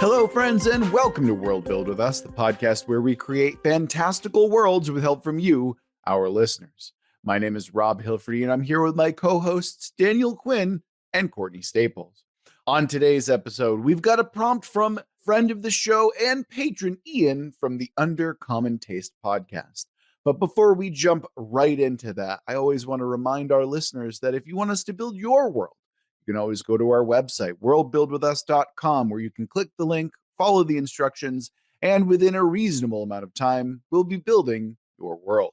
Hello, friends, and welcome to Worldbuild with Us, the podcast where we create fantastical worlds with help from you, our listeners. My name is Rob Hilferty, and I'm here with my co-hosts Daniel Quinn and Courtney Staples. On today's episode, we've got a prompt from friend of the show and patron Ian from the Undercommon Taste podcast. But before we jump right into that, I always want to remind our listeners that if you want us to build your world, you can always go to our website, worldbuildwithus.com, where you can click the link, follow the instructions, and within a reasonable amount of time, we'll be building your world.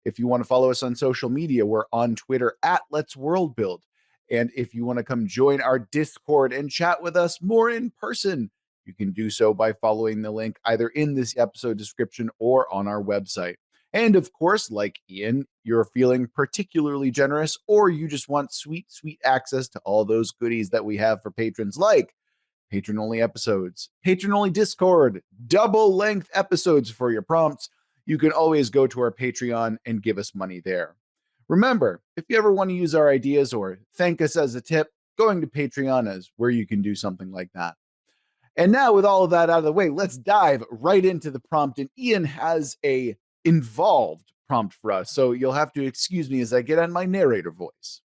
If you want to follow us on social media, we're on Twitter at Let's Worldbuild. And if you want to come join our Discord and chat with us more in person, you can do so by following the link either in this episode description or on our website. And of course, like Ian, you're feeling particularly generous, or you just want sweet, sweet access to all those goodies that we have for patrons, like patron-only episodes, patron-only Discord, double-length episodes for your prompts. You can always go to our Patreon and give us money there. Remember, if you ever want to use our ideas or thank us as a tip, going to Patreon is where you can do something like that. And now, with all of that out of the way, let's dive right into the prompt. And Ian has a involved prompt for us, so you'll have to excuse me as I get on my narrator voice.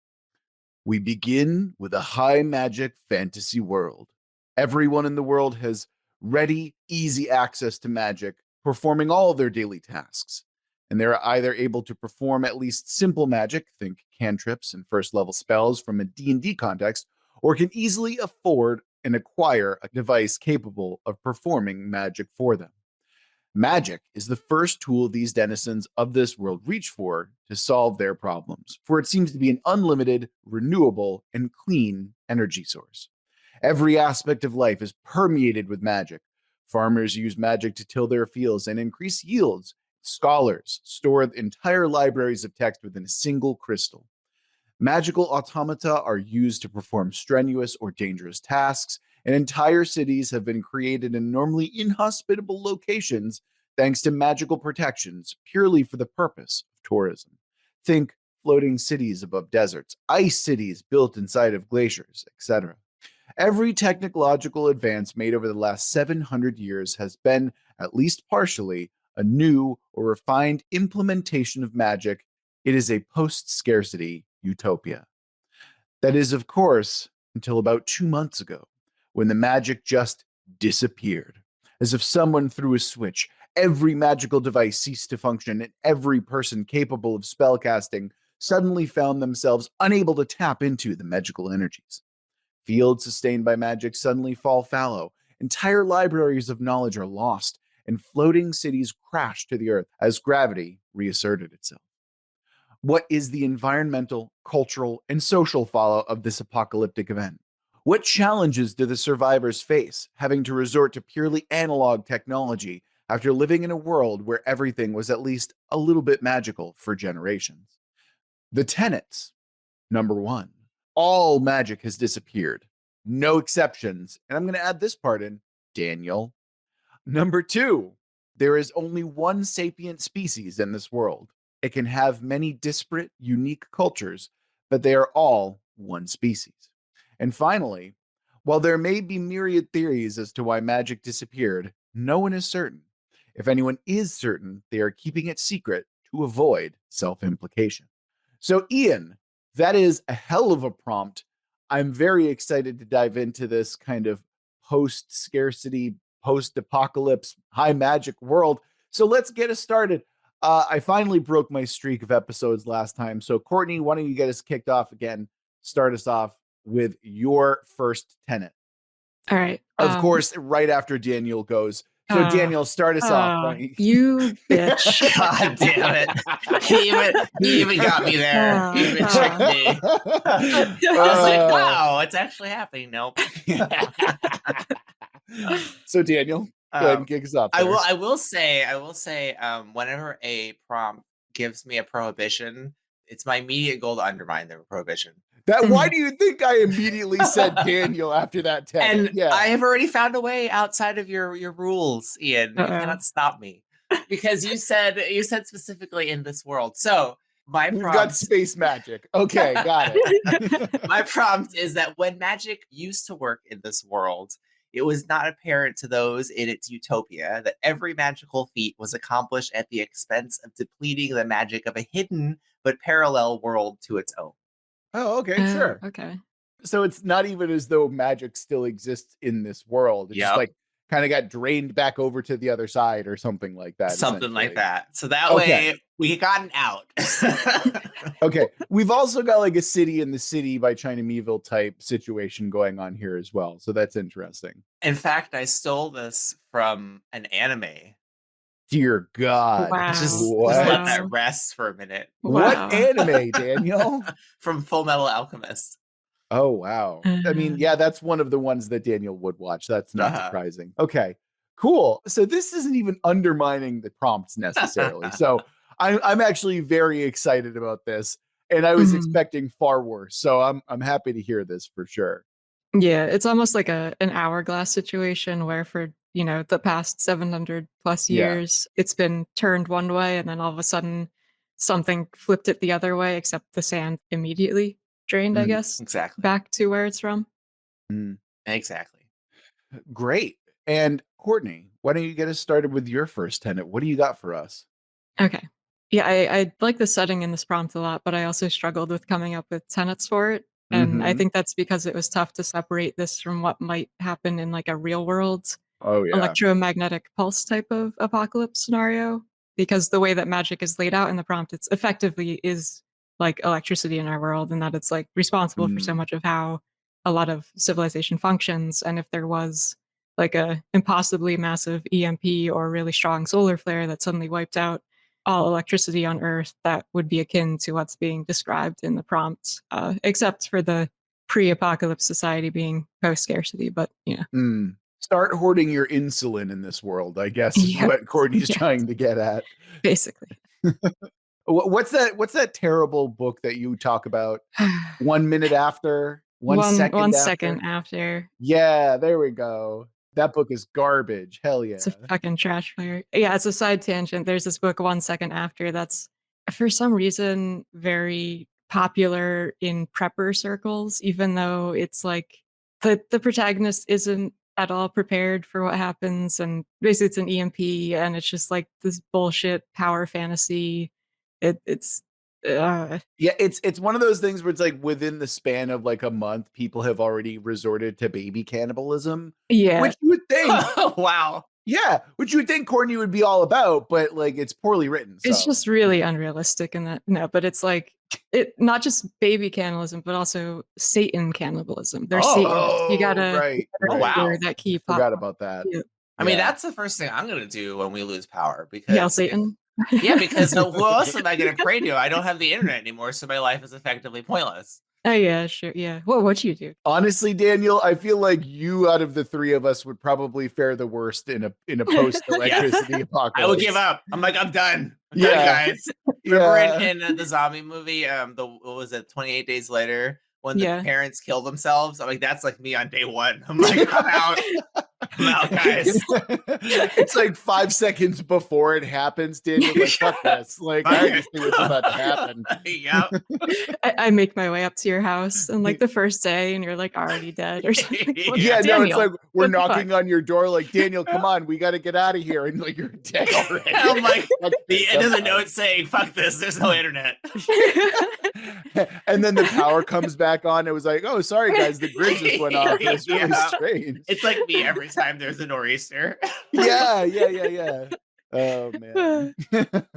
We begin with a high magic fantasy world. Everyone in the world has ready, easy access to magic, performing all their daily tasks. And they're either able to perform at least simple magic, think cantrips and first level spells from a D&D context, or can easily afford and acquire a device capable of performing magic for them. Magic is the first tool these denizens of this world reach for to solve their problems, for it seems to be an unlimited, renewable, and clean energy source. Every aspect of life is permeated with magic. Farmers use magic to till their fields and increase yields. Scholars store entire libraries of text within a single crystal. Magical automata are used to perform strenuous or dangerous tasks, and entire cities have been created in normally inhospitable locations thanks to magical protections purely for the purpose of tourism. Think floating cities above deserts, ice cities built inside of glaciers, etc. Every technological advance made over the last 700 years has been, at least partially, a new or refined implementation of magic. It is a post-scarcity utopia. That is, of course, until about 2 months ago, when the magic just disappeared. As if someone threw a switch, every magical device ceased to function, and every person capable of spellcasting suddenly found themselves unable to tap into the magical energies. Fields sustained by magic suddenly fall fallow, entire libraries of knowledge are lost, and floating cities crash to the earth as gravity reasserted itself. What is the environmental, cultural, and social fallout of this apocalyptic event? What challenges do the survivors face, having to resort to purely analog technology after living in a world where everything was at least a little bit magical for generations? The tenets. Number 1, all magic has disappeared. No exceptions. And I'm going to add this part in, Daniel. Number 2, there is only one sapient species in this world. It can have many disparate, unique cultures, but they are all one species. And finally, while there may be myriad theories as to why magic disappeared, no one is certain. If anyone is certain, they are keeping it secret to avoid self-implication. So, Ian, that is a hell of a prompt. I'm very excited to dive into this kind of post-scarcity, post-apocalypse, high magic world. So let's get us started. I finally broke my streak of episodes last time. So, Courtney, why don't you get us kicked off again? Start us off with your first tenet. All right. Of course, right after Daniel goes. So, Daniel, start us off. You bitch. God damn it. He even got me there. He even tricked me. I was like, wow, it's actually happening. Nope. So, Daniel, go ahead and kick us off. I will say, whenever a prompt gives me a prohibition, it's my immediate goal to undermine the prohibition. Why do you think I immediately said Daniel after that tenet? And I have already found a way outside of your rules, Ian. You cannot stop me. Because you said specifically in this world. So we've got space magic. Okay, got it. My prompt is that when magic used to work in this world, it was not apparent to those in its utopia that every magical feat was accomplished at the expense of depleting the magic of a hidden but parallel world to its own. Oh, okay, sure. Okay. So it's not even as though magic still exists in this world. It just Yep. like kind of got drained back over to the other side or something like that. Something like essentially. that. So that Okay. way we got an out. Okay. We've also got like a city in the city by China Meeville type situation going on here as well. So that's interesting. In fact, I stole this from an anime. Dear God. Wow. Just What? let that rest for a minute. What Wow. anime, Daniel? From Full Metal Alchemist. Oh, wow. I mean, yeah, that's one of the ones that Daniel would watch. That's not surprising. Okay, cool. So this isn't even undermining the prompts necessarily. So I'm actually very excited about this, and I was expecting far worse. So I'm happy to hear this for sure. Yeah, it's almost like an hourglass situation where for, the past 700 plus years, it's been turned one way and then all of a sudden something flipped it the other way, except the sand immediately drained, I guess, Exactly. back to where it's from. Exactly. Great. And Courtney, why don't you get us started with your first tenet? What do you got for us? Okay. Yeah, I like the setting in this prompt a lot, but I also struggled with coming up with tenets for it. And I think that's because it was tough to separate this from what might happen in like a real world Oh, yeah. electromagnetic pulse type of apocalypse scenario. Because the way that magic is laid out in the prompt, it's effectively is like electricity in our world, and that it's like responsible for so much of how a lot of civilization functions. And if there was like a impossibly massive EMP or really strong solar flare that suddenly wiped out all electricity on Earth, that would be akin to what's being described in the prompt, except for the pre-apocalypse society being post-scarcity. But Start hoarding your insulin in this world, I guess, is what Courtney's trying to get at. Basically. What's that terrible book that you talk about? 1 minute after, one second after. Yeah, there we go. That book is garbage. Hell yeah. It's a fucking trash fire. Yeah, it's a side tangent. There's this book 1 second after that's for some reason very popular in prepper circles, even though it's like the protagonist isn't at all prepared for what happens, and basically it's an EMP and it's just like this bullshit power fantasy. It's Yeah, it's one of those things where it's like within the span of like a month, people have already resorted to baby cannibalism. Yeah. Which you would think, wow. Yeah, which you would think Courtney would be all about, but like it's poorly written. So. It's just really unrealistic in that. No, but it's like it not just baby cannibalism, but also Satan cannibalism. They're Satanists. You gotta right. that key. Forgot about that. I mean, that's the first thing I'm gonna do when we lose power because Hail Satan. Yeah, because who else am I gonna pray to? I don't have the internet anymore, so my life is effectively pointless. Oh yeah, sure, yeah. What'd you do? Honestly, Daniel, I feel like you out of the three of us would probably fare the worst in a post electricity apocalypse. I would give up. I'm like, I'm done. I'm done, guys. Remember in the zombie movie, what was it, 28 Days Later, when the parents kill themselves? I'm like, that's like me on day one. I'm like, I'm out. I'm out, guys. It's like 5 seconds before it happens, Daniel. Like, fuck this. Like, I just see what's about to happen. Yep. I make my way up to your house and like the first day, and you're like already dead or something. Yeah, no, it's like we're knocking on your door, like, Daniel, come on, we got to get out of here, and like you're dead already. I'm like, it doesn't know it's saying, fuck this. There's no internet. And then the power comes back on. It was like, oh, sorry guys, the grid just went off. It's really strange. It's like me every time there's a nor'easter. Yeah. Oh man.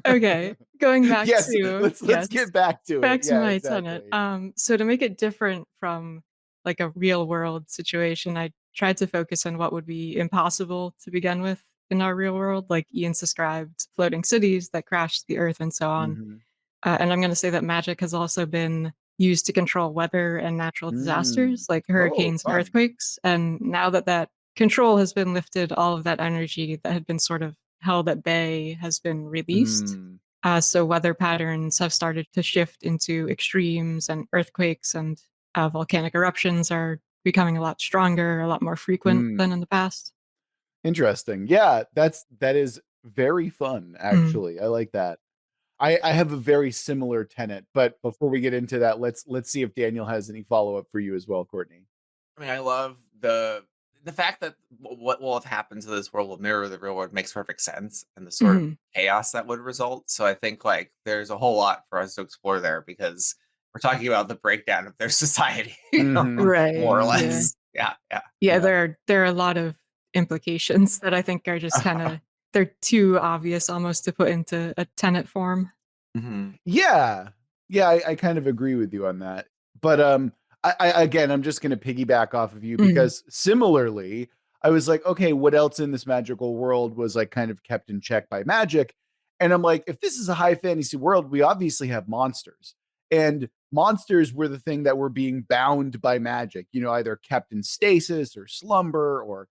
Okay, going back to let's get back to it. To my tenet. So to make it different from like a real world situation, I tried to focus on what would be impossible to begin with in our real world, like Ian described floating cities that crashed the earth and so on. And I'm going to say that magic has also been used to control weather and natural disasters like hurricanes and earthquakes. And now that control has been lifted, all of that energy that had been sort of held at bay has been released. So weather patterns have started to shift into extremes, and earthquakes and volcanic eruptions are becoming a lot stronger, a lot more frequent than in the past. Interesting. Yeah, that is very fun, actually. I like that. I have a very similar tenet, but before we get into that, let's see if Daniel has any follow-up for you as well, Courtney. I mean, I love the the fact that what will have happened to this world will mirror the real world makes perfect sense, and the sort of chaos that would result. So I think like there's a whole lot for us to explore there because we're talking about the breakdown of their society, Right. more or Yeah. less. Yeah. Yeah, there are a lot of implications that I think are just kind of they're too obvious almost to put into a tenet form. Yeah. I kind of agree with you on that. But I again, I'm just going to piggyback off of you because similarly, I was like, okay, what else in this magical world was like kind of kept in check by magic? And I'm like, if this is a high fantasy world, we obviously have monsters. And monsters were the thing that were being bound by magic, either kept in stasis or slumber or,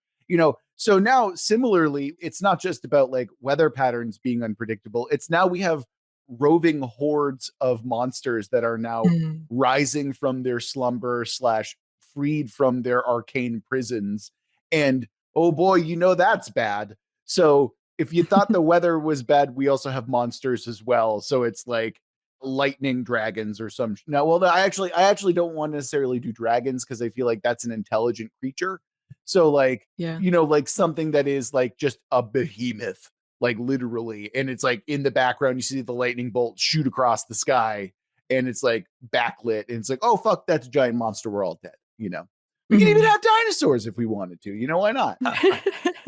so now similarly, it's not just about like weather patterns being unpredictable. It's now we have roving hordes of monsters that are now rising from their slumber / freed from their arcane prisons. And oh boy, that's bad. So if you thought the weather was bad, we also have monsters as well. So it's like lightning dragons or some. No, well, I actually don't want to necessarily do dragons because I feel like that's an intelligent creature. So like, like something that is like just a behemoth, like literally. And it's like in the background, you see the lightning bolt shoot across the sky and it's like backlit. And it's like, oh, fuck, that's a giant monster. We're all dead. We can even have dinosaurs if we wanted to. Why not?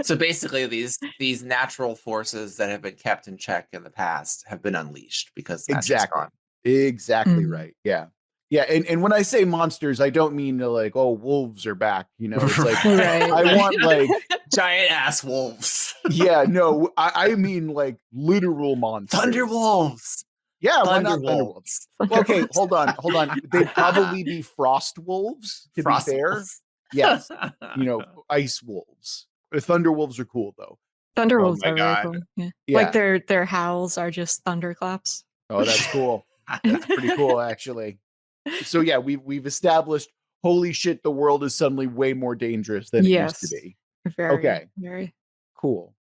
So basically, these natural forces that have been kept in check in the past have been unleashed because exactly right. Yeah. And when I say monsters, I don't mean to like, oh, wolves are back. It's like I want like giant ass wolves. Yeah, no, I mean like literal monsters. Thunderwolves. Yeah, why not Thunderwolves? Okay, hold on. They'd probably be frost wolves, to be fair. Yes. Ice wolves. The Thunderwolves are cool though. Thunderwolves are really cool. Yeah. Like their howls are just thunderclaps. Oh, that's cool. That's pretty cool, actually. So yeah, we've established, holy shit, the world is suddenly way more dangerous than it used to be. Very cool.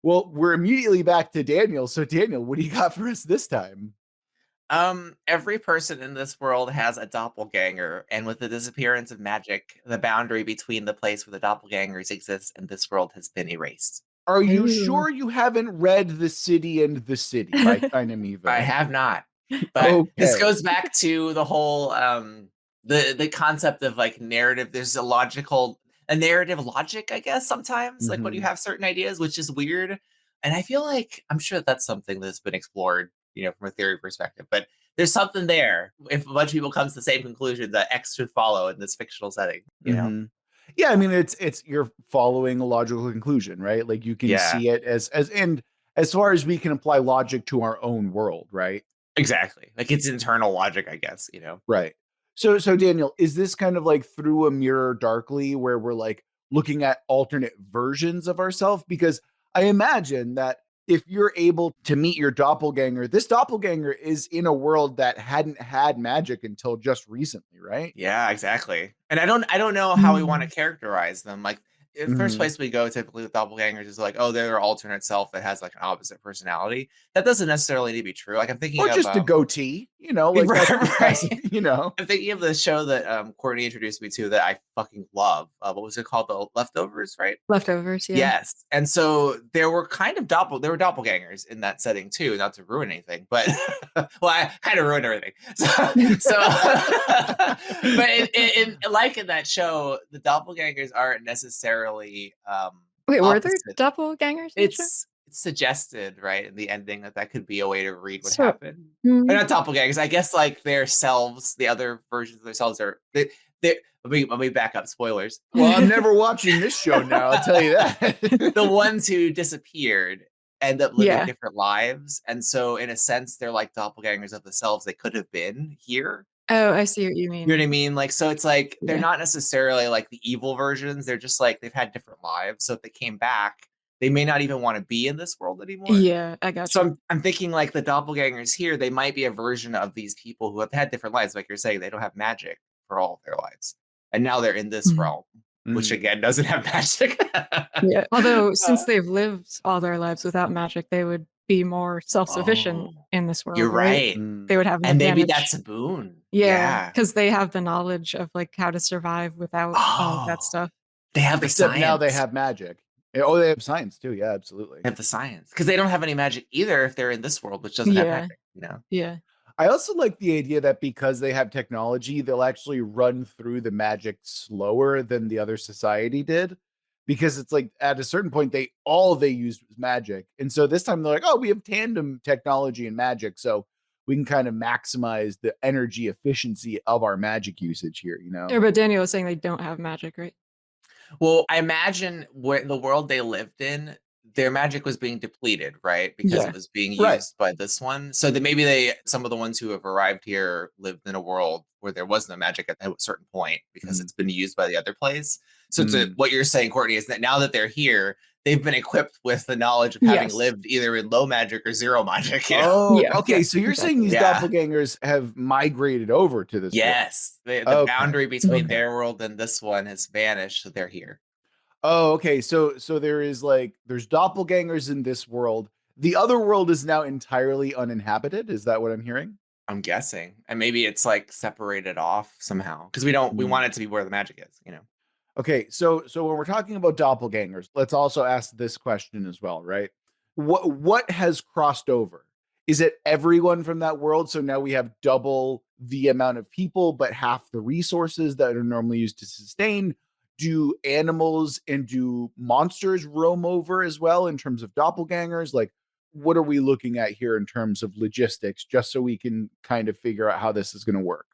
Well, we're immediately back to Daniel. So Daniel, what do you got for us this time? Every person in this world has a doppelganger, and with the disappearance of magic, the boundary between the place where the doppelgangers exist and this world has been erased. Are you sure you haven't read The City and the City by China Miéville? I have not. But this goes back to the whole the concept of like narrative. There's a narrative logic, I guess, sometimes, like when you have certain ideas, which is weird. And I feel like I'm sure that's something that's been explored, from a theory perspective. But there's something there. If a bunch of people come to the same conclusion that X should follow in this fictional setting, know. Yeah, I mean it's you're following a logical conclusion, right? Like you can see it as and as far as we can apply logic to our own world, right? Exactly. Like it's internal logic, I guess, Right. So Daniel, is this kind of like through a mirror darkly where we're like looking at alternate versions of ourselves? Because I imagine that if you're able to meet your doppelganger, this doppelganger is in a world that hadn't had magic until just recently, right? Yeah, exactly. And I don't know how we want to characterize them. Like in the first place we go typically with doppelgangers is like, oh, they're their alternate self that has like an opposite personality. That doesn't necessarily need to be true. Like I'm thinking or of just a goatee, like right. I'm thinking of the show that Courtney introduced me to that I fucking love. What was it called? The Leftovers, right? Leftovers, yeah. Yes. And so there were kind of doppelgangers in that setting too, not to ruin anything, but well, I kind of ruined everything. So but in that show, the doppelgangers aren't necessarily wait, were there doppelgangers? It's suggested, right, in the ending that could be a way to read what happened. They're not doppelgangers. I guess like their selves, the other versions of themselves are they let me back up. Spoilers. Well, I'm never watching this show now, I'll tell you that. The ones who disappeared end up living different lives. And so in a sense, they're like doppelgangers of the selves they could have been here. Oh, I see what you mean. You know what I mean? Like, so it's like, they're not necessarily like the evil versions. They're just like, they've had different lives. So if they came back, they may not even want to be in this world anymore. Yeah, I got you. So I'm thinking like the doppelgangers here, they might be a version of these people who have had different lives. Like you're saying, they don't have magic for all of their lives. And now they're in this realm, which again, doesn't have magic. Yeah. Although since they've lived all their lives without magic, they would be more self-sufficient in this world. You're right. They would have an and advantage. Maybe that's a boon. Yeah, because they have the knowledge of like how to survive without all of that stuff. They have the Except science. now they have magic. Oh, they have science too. Yeah, absolutely. They have the science because they don't have any magic either if they're in this world, which doesn't have magic. Yeah. I also like the idea that because they have technology, they'll actually run through the magic slower than the other society did. Because it's like at a certain point, they used was magic. And so this time they're like, oh, we have tandem technology and magic. So we can kind of maximize the energy efficiency of our magic usage here, Yeah, but Daniel was saying they don't have magic, right? Well, I imagine the world they lived in, their magic was being depleted, right? Because it was being used by this one. So that maybe some of the ones who have arrived here lived in a world where there was no magic at a certain point because it's been used by the other place. So what you're saying, Courtney, is that now that they're here, they've been equipped with the knowledge of having lived either in low magic or zero magic. Okay. So you're saying these doppelgangers have migrated over to this world? The boundary between their world and this one has vanished, so they're here. Oh, okay. So there's doppelgangers in this world. The other world is now entirely uninhabited. Is that what I'm hearing? I'm guessing. And maybe it's like separated off somehow because we want it to be where the magic is, Okay, so when we're talking about doppelgangers, let's also ask this question as well, right? What has crossed over? Is it everyone from that world? So now we have double the amount of people, but half the resources that are normally used to sustain. Do animals and do monsters roam over as well in terms of doppelgangers? Like, what are we looking at here in terms of logistics, just so we can kind of figure out how this is going to work?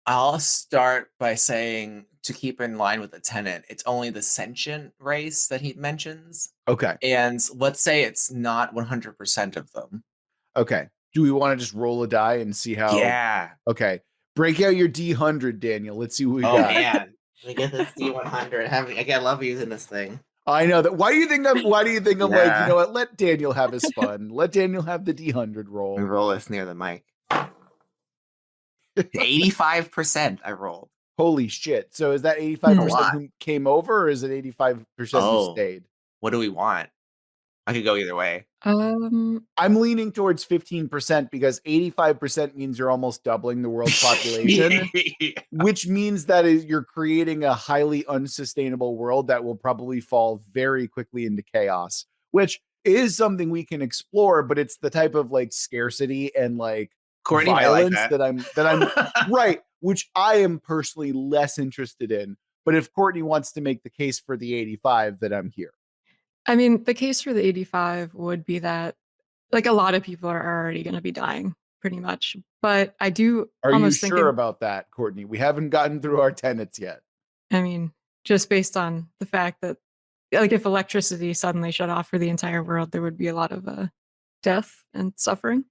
I'll start by saying, to keep in line with the tenant, it's only the sentient race that he mentions. Okay. And let's say it's not 100% of them. Okay. Do we want to just roll a die and see how? Yeah. Okay. Break out your D100, Daniel. Let's see what we got. Oh, man. Let me get this D100. I love using this thing. I know that. Why do you think I'm like, you know what? Let Daniel have his fun. Let Daniel have the D100 roll. Let me roll this near the mic. 85% I rolled. Holy shit. So is that 85% who came over, or is it 85% who stayed? What do we want? I could go either way. I'm leaning towards 15% because 85% means you're almost doubling the world's population, which means that you're creating a highly unsustainable world that will probably fall very quickly into chaos, which is something we can explore, but it's the type of like scarcity and like Courtney violence like that I'm right, which I am personally less interested in. But if Courtney wants to make the case for the 85, then I'm here. I mean, the case for the 85 would be that like a lot of people are already going to be dying pretty much. But I do almost think. Are you sure about that, Courtney? We haven't gotten through our tenets yet. I mean, just based on the fact that like if electricity suddenly shut off for the entire world, there would be a lot of death and suffering.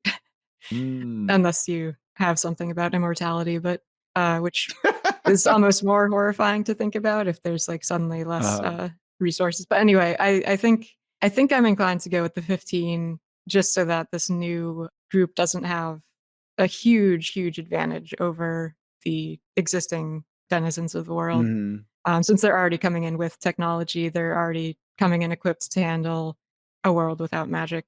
Unless you have something about immortality, but which is almost more horrifying to think about if there's like suddenly less resources. But anyway, I think I'm inclined to go with the 15 just so that this new group doesn't have a huge advantage over the existing denizens of the world. Since they're already coming in with technology, they're already coming in equipped to handle a world without magic.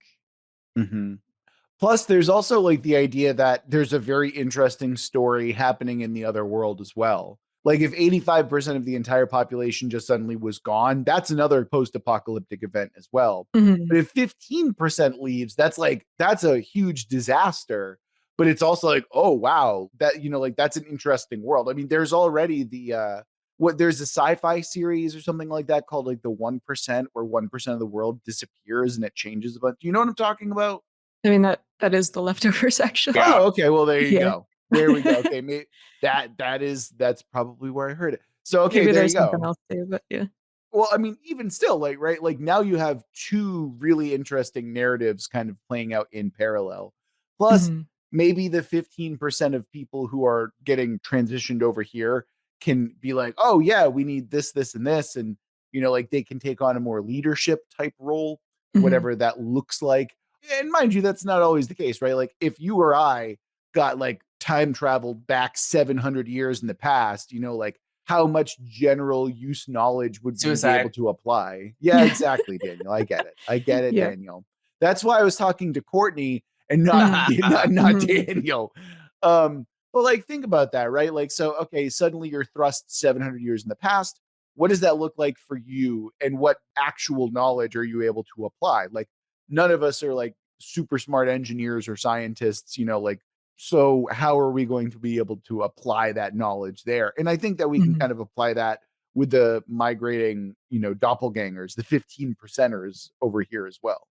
Plus, there's also like the idea that there's a very interesting story happening in the other world as well. Like if 85% of the entire population just suddenly was gone, that's another post-apocalyptic event as well. But if 15% leaves, that's a huge disaster. But it's also like, oh, wow, that, like that's an interesting world. I mean, there's already there's a sci-fi series or something like that called like the 1%, where 1% of the world disappears and it changes. But do you know what I'm talking about? I mean, that is The Leftovers, actually. Oh, okay. Well, there you go. There we go. Okay, maybe that's probably where I heard it. So okay, maybe there there's you go. Something else too, but yeah. Well, I mean, even still, like, right, like now you have two really interesting narratives kind of playing out in parallel. Plus, maybe the 15% of people who are getting transitioned over here can be like, oh yeah, we need this, this, and this, and like they can take on a more leadership type role, whatever that looks like. And mind you, that's not always the case, right? Like if you or I got like time traveled back 700 years in the past, like how much general use knowledge would we be able to apply? Yeah, exactly, Daniel. I get it, Daniel. That's why I was talking to Courtney and not Daniel. But like, think about that, right? Like, so, okay, suddenly you're thrust 700 years in the past. what does that look like for you? And what actual knowledge are you able to apply? Like, none of us are like super smart engineers or scientists, like, so how are we going to be able to apply that knowledge there? And I think that we can kind of apply that with the migrating, doppelgangers, the 15%ers over here as well.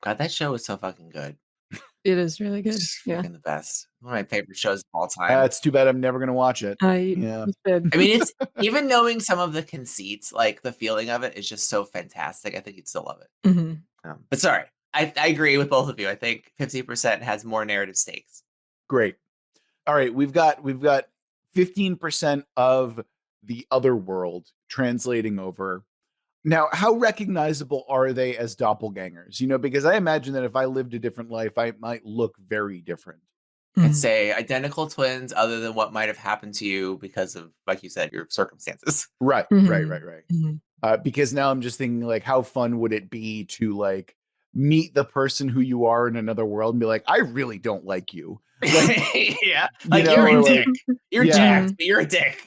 God, that show is so fucking good. It is really It's good. just Yeah. fucking the best. One of my favorite shows of all time. It's too bad I'm never going to watch it. Yeah. I mean, it's even knowing some of the conceits, like the feeling of it is just so fantastic. I think you'd still love it. But sorry, I agree with both of you. I think 50% has more narrative stakes. Great. All right, we've got 15% of the other world translating over. Now, how recognizable are they as doppelgangers? Because I imagine that if I lived a different life, I might look very different. I'd say identical twins, other than what might have happened to you because of, like you said, your circumstances. Right. Because now I'm just thinking, like, how fun would it be to like meet the person who you are in another world and be like, I really don't like you. Like, yeah, like you're a dick. You're jacked, but you're a dick.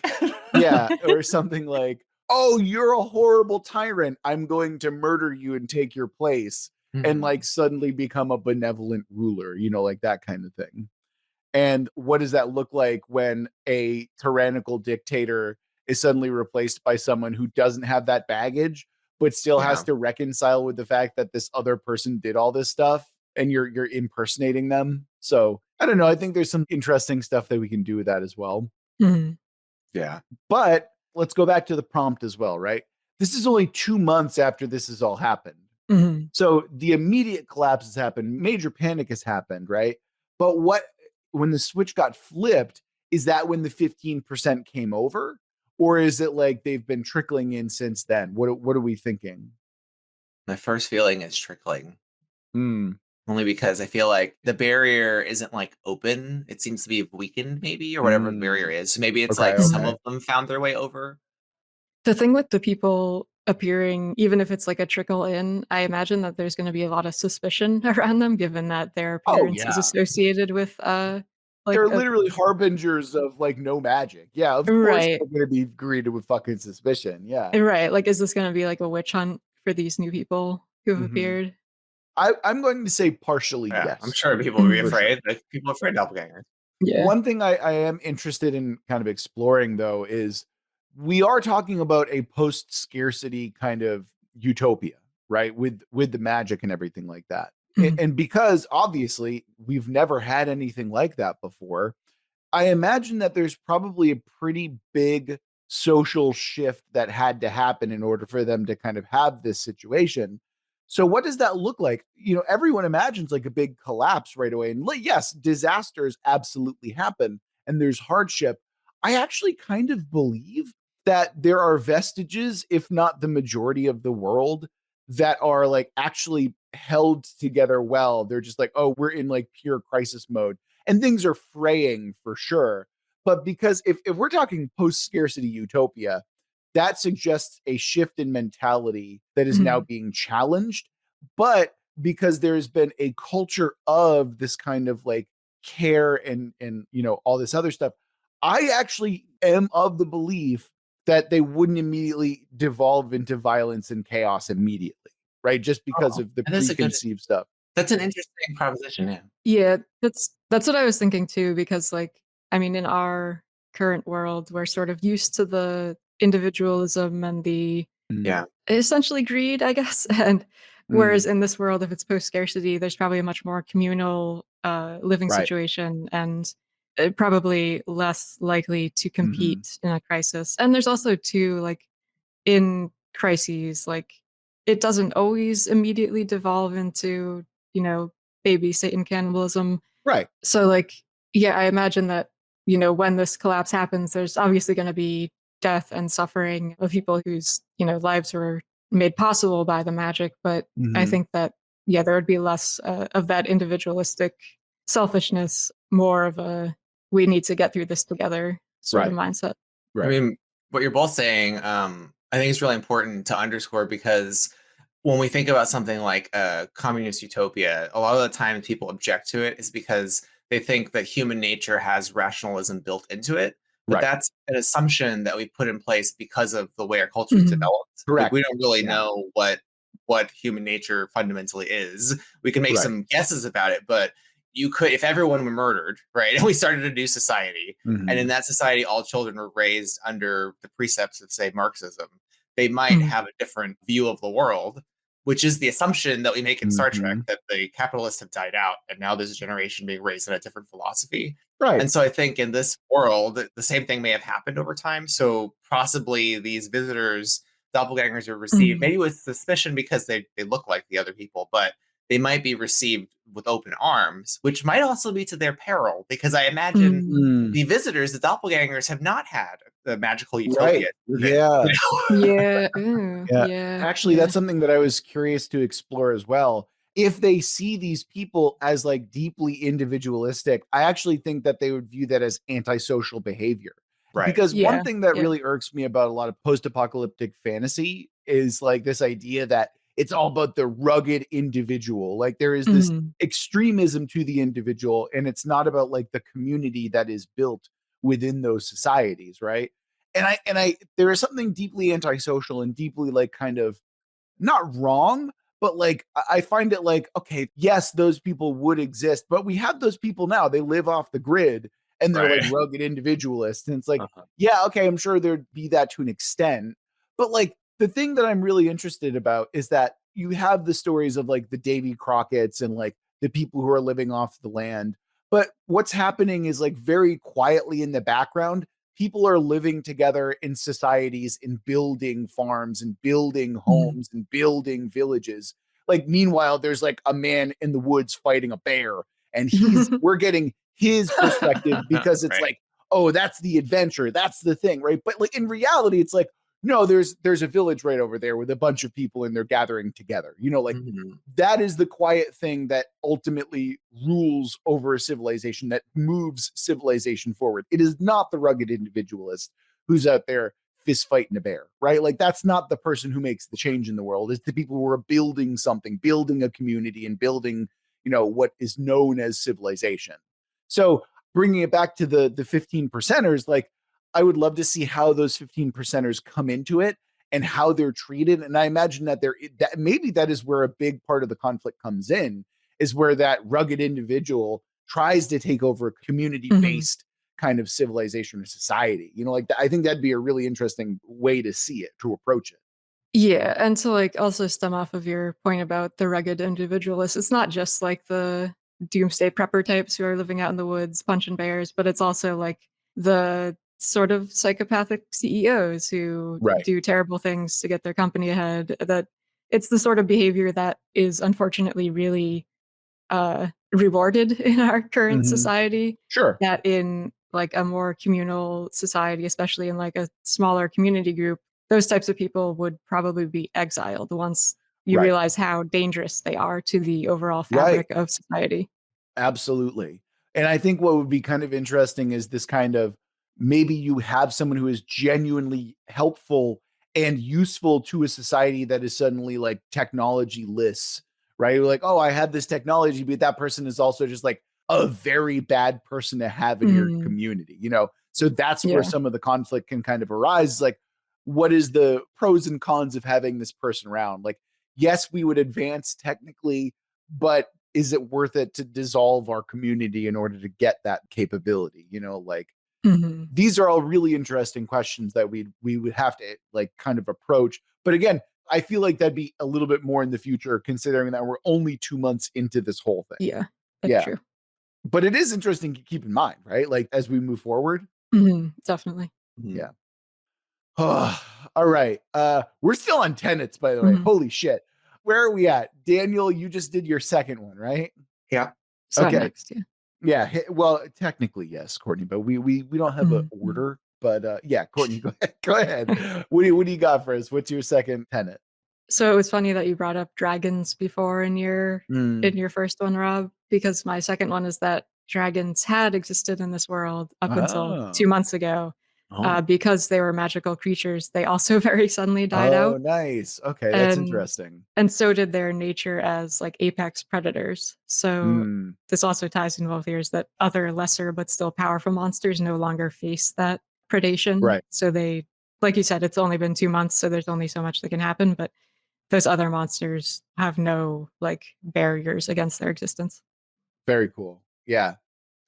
Yeah, or something like, oh, you're a horrible tyrant. I'm going to murder you and take your place, and like suddenly become a benevolent ruler, like that kind of thing. And what does that look like when a tyrannical dictator is suddenly replaced by someone who doesn't have that baggage, but still has to reconcile with the fact that this other person did all this stuff and you're impersonating them? So I don't know. I think there's some interesting stuff that we can do with that as well. Yeah. But let's go back to the prompt as well, right? This is only 2 months after this has all happened. So the immediate collapse has happened. Major panic has happened, right? But when the switch got flipped, is that when the 15% came over? Or is it like they've been trickling in since then? What are we thinking? My first feeling is trickling. Only because I feel like the barrier isn't like open. It seems to be weakened, maybe, or whatever the barrier is. So maybe it's some of them found their way over. The thing with the people appearing, even if it's like a trickle in, I imagine that there's going to be a lot of suspicion around them, given that their appearance is associated with they're literally harbingers of like no magic. Yeah, of course they're going to be greeted with fucking suspicion. Yeah, right. Like, is this going to be like a witch hunt for these new people who have appeared? I'm going to say partially yes. I'm sure people will be afraid. Like, people are afraid of doppelgangers. Yeah. One thing I am interested in kind of exploring, though, is we are talking about a post-scarcity kind of utopia, right? With the magic and everything like that. And because obviously we've never had anything like that before, I imagine that there's probably a pretty big social shift that had to happen in order for them to kind of have this situation. So what does that look like? Everyone imagines like a big collapse right away. And yes, disasters absolutely happen and there's hardship. I actually kind of believe that there are vestiges, if not the majority of the world, that are like actually held together well. They're just like, oh, we're in like pure crisis mode. And things are fraying for sure. But because if we're talking post-scarcity utopia, that suggests a shift in mentality that is now being challenged. But because there's been a culture of this kind of like care and all this other stuff, I actually am of the belief that they wouldn't immediately devolve into violence and chaos immediately, right? Just because of the preconceived stuff. That's an interesting proposition, yeah. Yeah, that's what I was thinking too, because like, I mean, in our current world, we're sort of used to the individualism and the essentially greed, I guess. And whereas in this world, if it's post-scarcity, there's probably a much more communal living situation and probably less likely to compete in a crisis. And there's also too, like in crises, like it doesn't always immediately devolve into, baby Satan cannibalism. Right. So like, yeah, I imagine that, when this collapse happens, there's obviously going to be death and suffering of people whose, lives were made possible by the magic. But I think that, yeah, there would be less of that individualistic selfishness, more of a, we need to get through this together sort of mindset. Right. I mean, what you're both saying, I think it's really important to underscore, because when we think about something like a communist utopia, a lot of the time people object to it is because they think that human nature has rationalism built into it, But that's an assumption that we put in place because of the way our culture is Mhm. developed. Correct. Like, we don't really know what human nature fundamentally is. We can make some guesses about it, but you could, if everyone were murdered, right, and we started a new society, and in that society all children were raised under the precepts of, say, Marxism, they might have a different view of the world, which is the assumption that we make in Star Trek, that the capitalists have died out and now there's a generation being raised in a different philosophy. Right. And so I think in this world, the same thing may have happened over time. So possibly these visitors, doppelgangers, are received maybe with suspicion because they look like the other people, but they might be received with open arms, which might also be to their peril, because I imagine the visitors, the doppelgangers, have not had the magical utopia. Yeah. Yeah. Actually, that's something that I was curious to explore as well. If they see these people as like deeply individualistic, I actually think that they would view that as antisocial behavior. Right. Because one Yeah, thing that yeah. really irks me about a lot of post-apocalyptic fantasy is like this idea that it's all about the rugged individual. Like there is this extremism to the individual, and it's not about like the community that is built within those societies, right? And I there is something deeply antisocial and deeply like kind of not wrong, but like I find it like, okay, yes, those people would exist, but we have those people now. They live off the grid and they're like rugged individualists. And it's like, yeah, okay, I'm sure there'd be that to an extent. But like the thing that I'm really interested about is that you have the stories of like the Davy Crockett's and like the people who are living off the land. But what's happening is like very quietly in the background, people are living together in societies and building farms and building homes and building villages. Like meanwhile, there's like a man in the woods fighting a bear, and we're getting his perspective because it's like, oh, that's the adventure, that's the thing, right? But like in reality, it's like, no, there's a village right over there with a bunch of people and they're gathering together. You know, like that is the quiet thing that ultimately rules over a civilization, that moves civilization forward. It is not the rugged individualist who's out there fist fighting a bear, right? Like that's not the person who makes the change in the world. It's the people who are building something, building a community and building, you know, what is known as civilization. So bringing it back to the 15 percenters, like I would love to see how those 15 percenters come into it and how they're treated. And I imagine that that maybe that is where a big part of the conflict comes in, is where that rugged individual tries to take over a community-based kind of civilization or society. You know, like I think that'd be a really interesting way to see it, to approach it. Yeah, and to like also stem off of your point about the rugged individualists, it's not just like the doomsday prepper types who are living out in the woods punching bears, but it's also like the sort of psychopathic CEOs who do terrible things to get their company ahead. That it's the sort of behavior that is unfortunately really rewarded in our current society. Sure. That in like a more communal society, especially in like a smaller community group, those types of people would probably be exiled once you realize how dangerous they are to the overall fabric of society. Absolutely. And I think what would be kind of interesting is this kind of, maybe you have someone who is genuinely helpful and useful to a society that is suddenly like technology-less, right? You're like, oh, I have this technology, but that person is also just like a very bad person to have in your community, you know? So that's where some of the conflict can kind of arise. Like, what is the pros and cons of having this person around? Like, yes, we would advance technically, but is it worth it to dissolve our community in order to get that capability? You know, like these are all really interesting questions that we would have to like kind of approach. But again, I feel like that'd be a little bit more in the future, considering that we're only 2 months into this whole thing. Yeah, that's true. But it is interesting to keep in mind, right? Like as we move forward. Definitely. Yeah. All right. We're still on tenets, by the way. Holy shit. Where are we at? Daniel, you just did your second one, right? Yeah. So next, Yeah. Well, technically, yes, Courtney, but we don't have an order. But yeah, Courtney, go ahead. Go ahead. What do you got for us? What's your second tenet? So it was funny that you brought up dragons before in your first one, Rob, because my second one is that dragons had existed in this world up until 2 months ago. Because they were magical creatures, they also very suddenly died out. Oh, nice. Okay, that's interesting. And so did their nature as like apex predators. So this also ties in both ears that other lesser but still powerful monsters no longer face that predation. Right. So they, like you said, it's only been 2 months, so there's only so much that can happen. But those other monsters have no like barriers against their existence. Very cool. Yeah,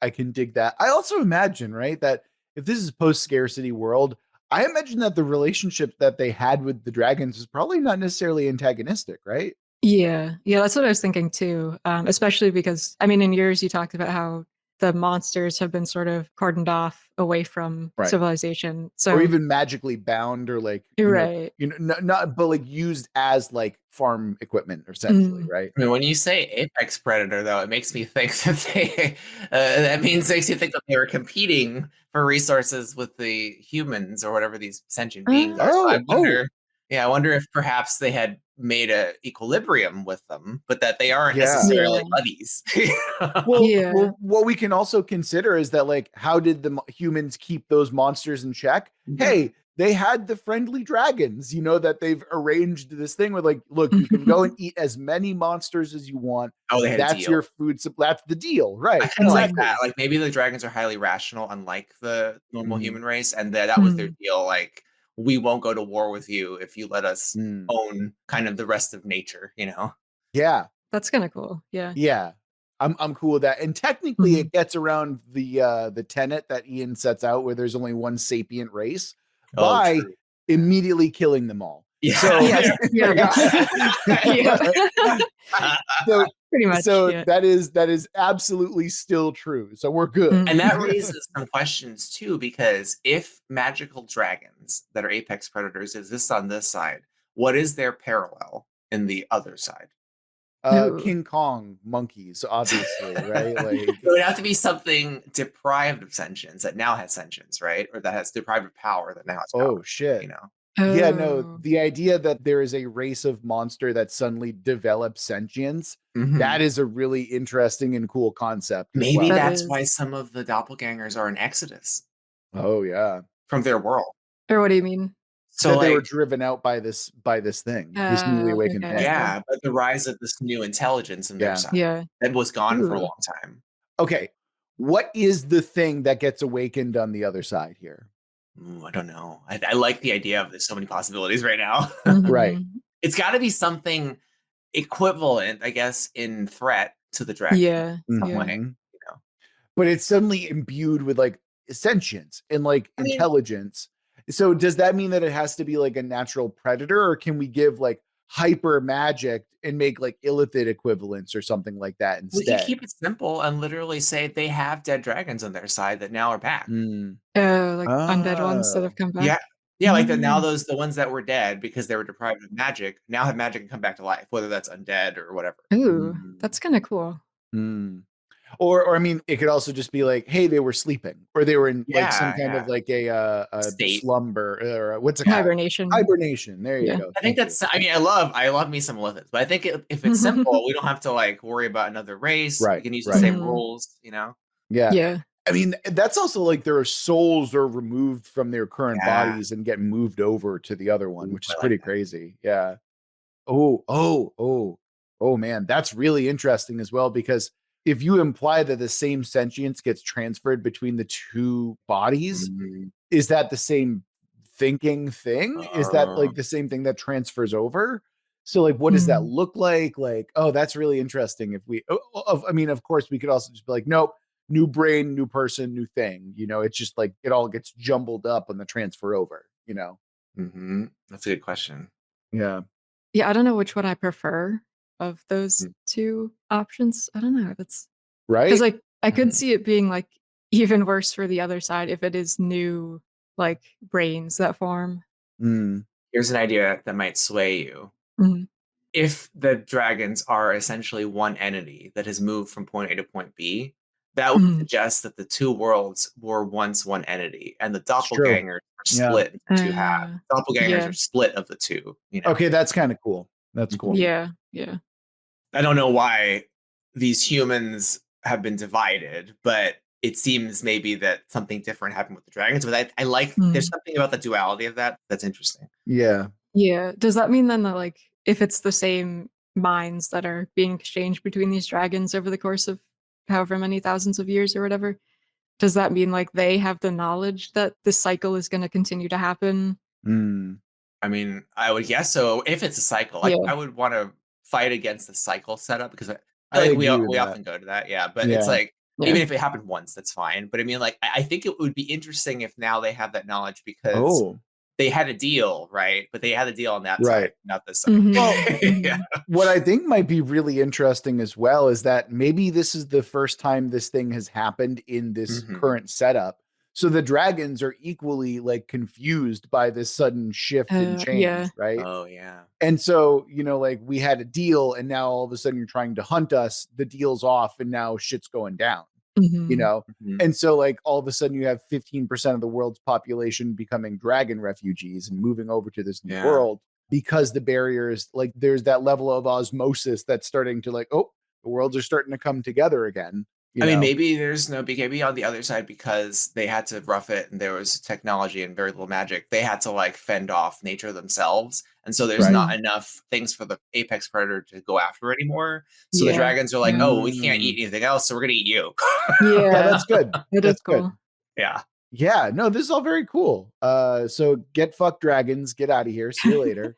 I can dig that. I also imagine, right, that if this is post-scarcity world, I imagine that the relationship that they had with the dragons is probably not necessarily antagonistic, right? Yeah, that's what I was thinking too. Especially because, I mean, in yours you talked about how the monsters have been sort of cordoned off away from Right. civilization. Or So even magically bound, or like, right. not but like used as like farm equipment, essentially, right? I mean, when you say apex predator, though, it makes me think that makes you think that they were competing for resources with the humans or whatever these sentient beings are. So I wonder if perhaps they had made a equilibrium with them, but that they aren't necessarily buddies. Well, what we can also consider is that, like, how did the humans keep those monsters in check? Hey, they had the friendly dragons, that they've arranged this thing with, like, look, you can go and eat as many monsters as you want. Oh, they had that's your food. That's the deal, right? I kind of like that. Like, maybe the dragons are highly rational, unlike the normal human race, and that was their deal. Like, we won't go to war with you if you let us own kind of the rest of nature, Yeah. That's kind of cool. Yeah. Yeah. I'm cool with that. And technically it gets around the tenet that Ian sets out, where there's only one sapient race, by immediately killing them all. Yeah. So, so pretty much. So that is absolutely still true. So we're good. And that raises some questions too, because if magical dragons that are apex predators exist on this side, what is their parallel in the other side? King Kong monkeys, obviously, right? Like, it would have to be something deprived of sentience that now has sentience, right? Or that has deprived of power that now has power. Oh shit. Oh. Yeah, no, the idea that there is a race of monster that suddenly develops sentience, that is a really interesting and cool concept. Maybe that's why some of the doppelgangers are in Exodus. Oh yeah. From their world. Or what do you mean? So they were driven out by this thing, this newly awakened thing. Yeah, but the rise of this new intelligence in their side. Yeah. That was gone for a long time. Okay. What is the thing that gets awakened on the other side here? I don't know. I like the idea of there's so many possibilities right now. Right. It's got to be something equivalent, I guess, in threat to the dragon. Yeah. Some way, But it's suddenly imbued with like sentience and like intelligence. So does that mean that it has to be like a natural predator, or can we give like hyper magic and make like illithid equivalents or something like that instead? We can keep it simple and literally say they have dead dragons on their side that now are back. Like undead ones that have come back. Yeah, like now the ones that were dead because they were deprived of magic now have magic and come back to life, whether that's undead or whatever. Ooh, that's kind of cool. Or I mean, it could also just be like, hey, they were sleeping, or they were in like some kind of like a slumber, or what's it called? Hibernation. There you go. I think that's. I mean, I love me some lithids, but I think if it's simple, we don't have to like worry about another race. Right. We can use the same rules, Yeah. I mean, that's also like their souls are removed from their current bodies and get moved over to the other one, which is pretty crazy. Yeah. Oh, man, that's really interesting as well, because if you imply that the same sentience gets transferred between the two bodies, is that the same thinking thing? Is that like the same thing that transfers over? So like, what does that look like? Like, oh, that's really interesting. If we, I mean, of course we could also just be like, nope, new brain, new person, new thing. It's just like, it all gets jumbled up on the transfer over, That's a good question. Yeah. Yeah. I don't know which one I prefer of those two options. I don't know. That's right. Because like I could see it being like even worse for the other side if it is new like brains that form. Here's an idea that might sway you. If the dragons are essentially one entity that has moved from point A to point B, that would suggest that the two worlds were once one entity, and the doppelgangers are split into two halves. Doppelgangers are split of the two. Okay, that's kind of cool. That's cool. Yeah. I don't know why these humans have been divided, but it seems maybe that something different happened with the dragons. But I like there's something about the duality of that's interesting. Yeah. Does that mean then that like if it's the same minds that are being exchanged between these dragons over the course of however many thousands of years or whatever, does that mean like they have the knowledge that this cycle is going to continue to happen? I mean, I would guess so. If it's a cycle, like Yeah. I would want to fight against the cycle setup because I I feel like agree with we that. often go to that. Yeah, but it's Yeah. like Yeah. even if it happened once, that's fine. But I mean, like I think it would be interesting if now they have that knowledge because Oh, they had a deal, right? But they had a deal on that Right. side, not this side. Mhm. Well, Yeah. what I think might be really interesting as well is that maybe this is the first time this thing has happened in this Mhm. current setup. So the dragons are equally like confused by this sudden shift and change, Yeah. right? Oh yeah. And so, like we had a deal and now all of a sudden you're trying to hunt us, the deal's off and now shit's going down, Mhm. Mhm. And so like all of a sudden you have 15% of the world's population becoming dragon refugees and moving over to this new Yeah. world because the barriers, like there's that level of osmosis that's starting to like, oh, the worlds are starting to come together again. I mean, maybe there's no BKB on the other side because they had to rough it and there was technology and very little magic. They had to like fend off nature themselves. And so there's Right. not enough things for the apex predator to go after anymore. So the Yeah. dragons are like, Yeah. oh, we can't eat anything else, so we're gonna eat you. Yeah, that's good. It That's is cool. good. Yeah. Yeah, no, this is all very cool. So get fucked dragons, get out of here. See you later.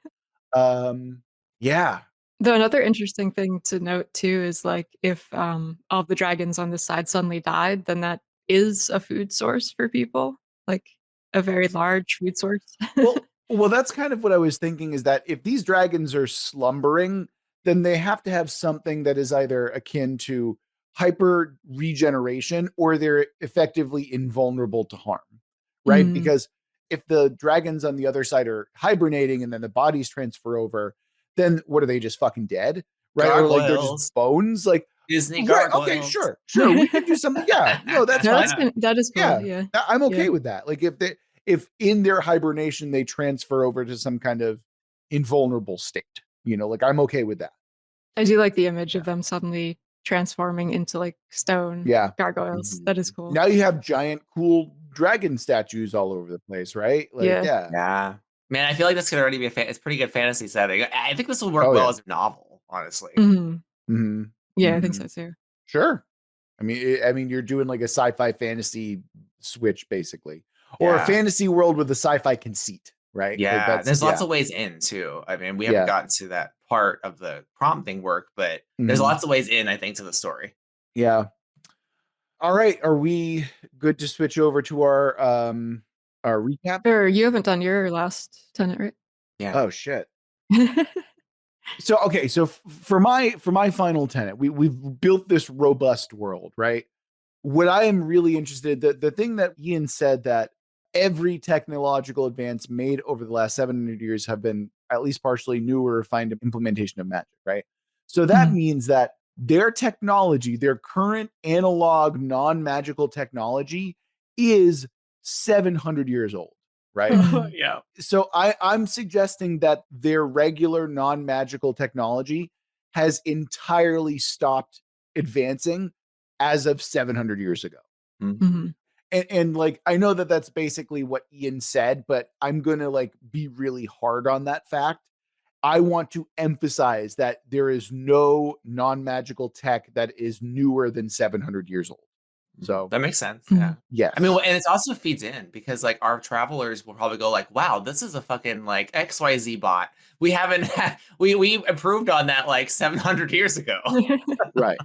Yeah. Though another interesting thing to note too is like if all the dragons on this side suddenly died, then that is a food source for people, like a very large food source. Well, that's kind of what I was thinking is that if these dragons are slumbering, then they have to have something that is either akin to hyper regeneration or they're effectively invulnerable to harm, right? Mhm. Because if the dragons on the other side are hibernating and then the bodies transfer over, then what are they just fucking dead? Right. Or like they're Gargoyles. just bones. Like, Disney right. gargoyles. Okay, sure. We can do something. Yeah. No, that's No, fine. that is cool. Yeah. Yeah. I'm okay Yeah. with that. Like if in their hibernation they transfer over to some kind of invulnerable state, like I'm okay with that. I do like the image of them suddenly transforming into like stone Yeah. gargoyles. That is cool. Now you have giant cool dragon statues all over the place, right? Like, Yeah. Yeah. Man, I feel like this could already be it's pretty good fantasy setting. I think this will work Oh, well yeah. as a novel, honestly. Mhm. Mhm. Yeah, I think so too. Sure. I mean, you're doing like a sci-fi fantasy switch basically, or a Yeah. fantasy world with a sci-fi conceit, right? Yeah, Like there's lots of ways in too. I mean, we haven't Yeah. gotten to that part of the prompting work, but there's Mhm. lots of ways in, I think, to the story. Yeah. All right. Are we good to switch over to our recap? Or you haven't done your last tenant, right? Yeah. Oh shit. So okay, so for my final tenet, we've built this robust world, right? What I am really interested, the thing that Ian said that every technological advance made over the last 700 years have been at least partially new or refined implementation of magic, right? So that Mhm. means that their technology, their current analog non-magical technology is 700 years old, right? Mhm. Yeah. So I'm suggesting that their regular non-magical technology has entirely stopped advancing as of 700 years ago. Mhm. And like I know that that's basically what Ian said, but I'm going to like be really hard on that fact. I want to emphasize that there is no non-magical tech that is newer than 700 years old. So that makes sense. Mhm. Yeah. yes. I mean, and it also feeds in because like our travelers will probably go like, wow, this is a fucking like XYZ bot. We haven't we improved on that like 700 years ago. Right.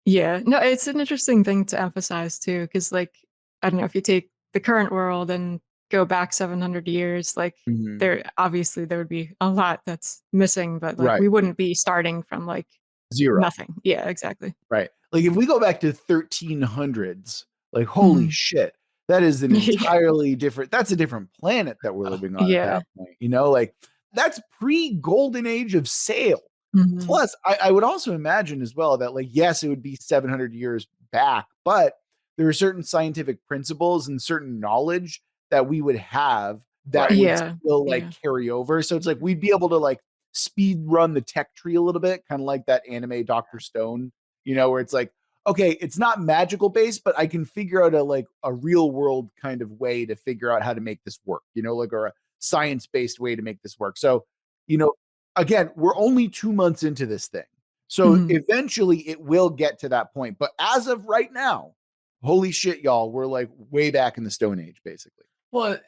Yeah. No, it's an interesting thing to emphasize too, because like I don't know if you take the current world and go back 700 years, like Mhm. there would be a lot that's missing, but like Right. we wouldn't be starting from like Zero. nothing. Yeah, exactly. Right. Like if we go back to 1300s, like holy Mhm. shit, that is an Yeah. entirely different, that's a different planet that we're living on at Yeah. that point. Like that's pre-golden age of sail. Mhm. Plus, I would also imagine as well that like, yes, it would be 700 years back, but there are certain scientific principles and certain knowledge that we would have that Right. would Yeah. still like Yeah. carry over. So it's like we'd be able to like speed run the tech tree a little bit, kind of like that anime Dr. Stone, where it's like, okay, it's not magical based, but I can figure out a real world kind of way to figure out how to make this work, like or a science based way to make this work. So, again, we're only 2 months into this thing. So Mhm. eventually it will get to that point. But as of right now, holy shit, y'all, we're like way back in the Stone Age, basically. Well,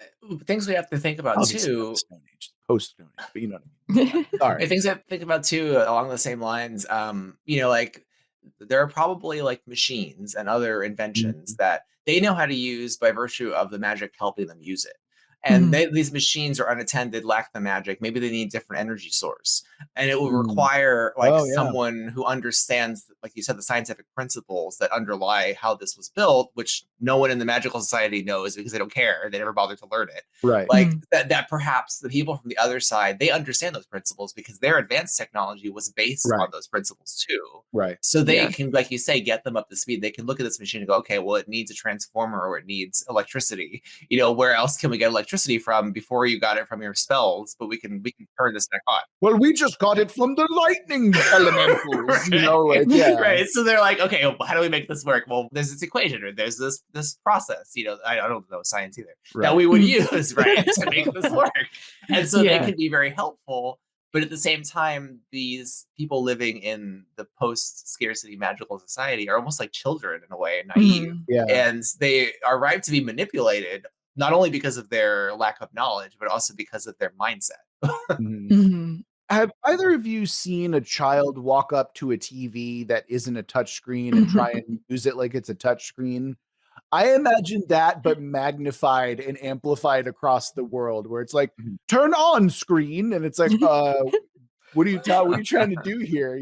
things we have to think about too. Stone Age, post Stone Age, but you know what I mean. Sorry. Things I have to think about too, along the same lines. Like there are probably like machines and other inventions that they know how to use by virtue of the magic helping them use it. And these machines are unattended, lack the magic. Maybe they need a different energy source, and it will require someone who understands, like you said, the scientific principles that underlie how this was built, which no one in the magical society knows because they don't care. They never bother to learn it. Right. Like that perhaps the people from the other side, they understand those principles because their advanced technology was based on those principles too. Right. So they can, like you say, get them up to speed. They can look at this machine and go, okay, well, it needs a transformer or it needs electricity. Where else can we get electricity from before you got it from your spells? But we can turn this back on. Well, we just got it from the lightning elementals, Right. So they're like, okay, well, how do we make this work? Well, there's this equation or there's this process, I don't know science either, that we would use, right, to make this work. And so they can be very helpful. But at the same time, these people living in the post-scarcity magical society are almost like children in a way, naive. And they are ripe to be manipulated, not only because of their lack of knowledge, but also because of their mindset. Have either of you seen a child walk up to a TV that isn't a touchscreen and try and use it like it's a touchscreen? I imagine that, but magnified and amplified across the world, where it's like, turn on screen, and it's like, what are you trying to do here?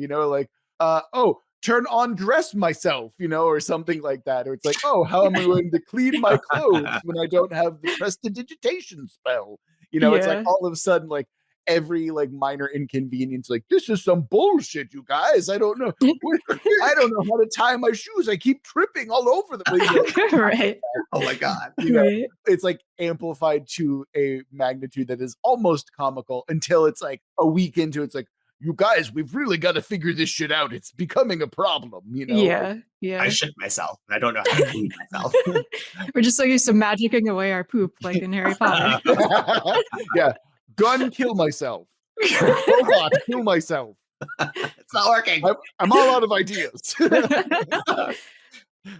Turn on dress myself, or something like that. Or it's like, oh, how am I going to clean my clothes when I don't have the prestidigitation spell? It's like all of a sudden, like every like minor inconvenience, like this is some bullshit, you guys. I don't know. I don't know how to tie my shoes. I keep tripping all over the place. Right. Oh my God. It's like amplified to a magnitude that is almost comical until it's like a week into it's like, you guys, we've really got to figure this shit out. It's becoming a problem, Yeah. I shit myself. I don't know how to clean myself. We're just so used to magicking away our poop like in Harry Potter. Yeah. Gun, kill myself. Robot, kill myself. It's not working. I'm all out of ideas. No,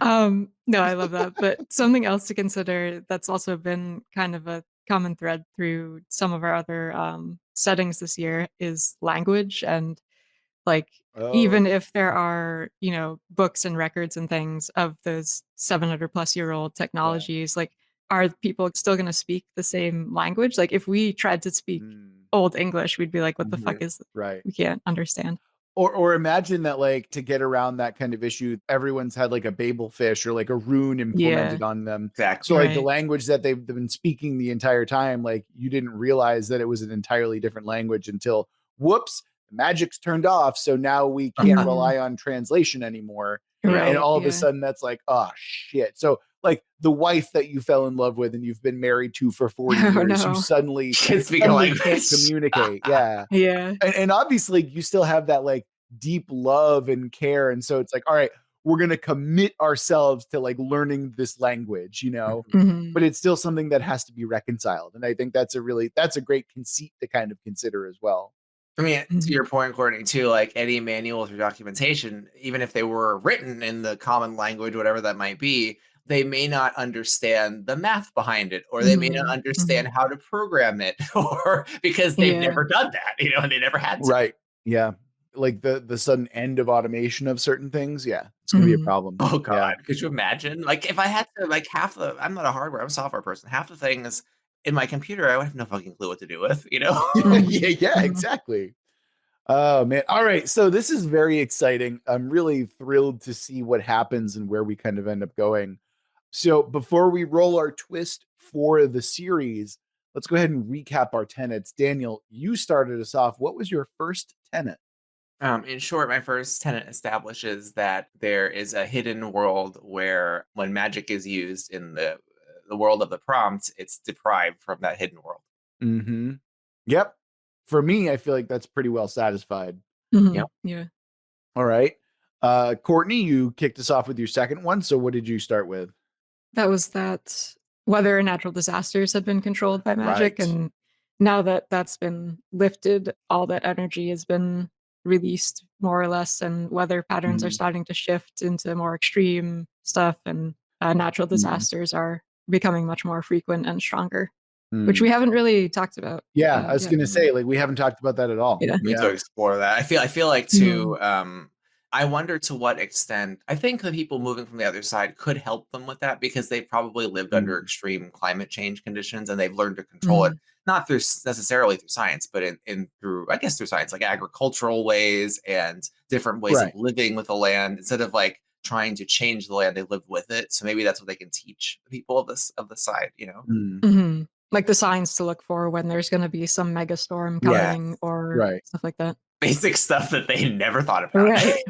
I love that. But something else to consider that's also been kind of a common thread through some of our other settings this year is language. And like, even if there are, books and records and things of those 700 plus year old technologies, like, are people still going to speak the same language? Like, if we tried to speak Old English, we'd be like, what the fuck is that? Right. We can't understand. Or imagine that, like, to get around that kind of issue, everyone's had like a Babel fish or like a rune implemented on them. Exactly. So like the language that they've been speaking the entire time, like you didn't realize that it was an entirely different language until whoops, the magic's turned off. So now we can't rely on translation anymore. Right. And all of a sudden that's like, oh shit. So like the wife that you fell in love with and you've been married to for 40 years, you suddenly can't communicate. Yeah. And obviously you still have that like deep love and care. And so it's like, all right, we're going to commit ourselves to like learning this language, but it's still something that has to be reconciled. And I think that's a great conceit to kind of consider as well. I mean, to your point, Courtney, too, like any manuals or documentation, even if they were written in the common language, whatever that might be, they may not understand the math behind it, or they may not understand how to program it, or because they've never done that, and they never had to. Right. Yeah. Like the sudden end of automation of certain things. Yeah. It's going to be a problem. Oh God. Could you imagine? Like if I had to like I'm not a hardware, I'm a software person. Half the things in my computer, I would have no fucking clue what to do with, Yeah, exactly. Oh man. All right. So this is very exciting. I'm really thrilled to see what happens and where we kind of end up going. So before we roll our twist for the series, let's go ahead and recap our tenets. Daniel, you started us off. What was your first tenet? In short, my first tenet establishes that there is a hidden world where when magic is used in the world of the prompt, it's deprived from that hidden world. Mm-hmm. Yep. For me, I feel like that's pretty well satisfied. Yep. Yeah. All right. Courtney, you kicked us off with your second one. So what did you start with? That was that whether natural disasters have been controlled by magic. Right. And now that that's been lifted, all that energy has been released more or less, and weather patterns are starting to shift into more extreme stuff. And natural disasters are becoming much more frequent and stronger, which we haven't really talked about. Yeah, I was going to say, like, we haven't talked about that at all. Yeah. We need to explore that. I feel like too. I wonder to what extent. I think the people moving from the other side could help them with that because they've probably lived under extreme climate change conditions and they've learned to control it, not through necessarily through science, but in through through science, like agricultural ways and different ways of living with the land instead of like trying to change the land, they lived with it. So maybe that's what they can teach the people of the side, you know. Like the signs to look for when there's going to be some mega storm coming or stuff like that. Basic stuff that they never thought about. Right.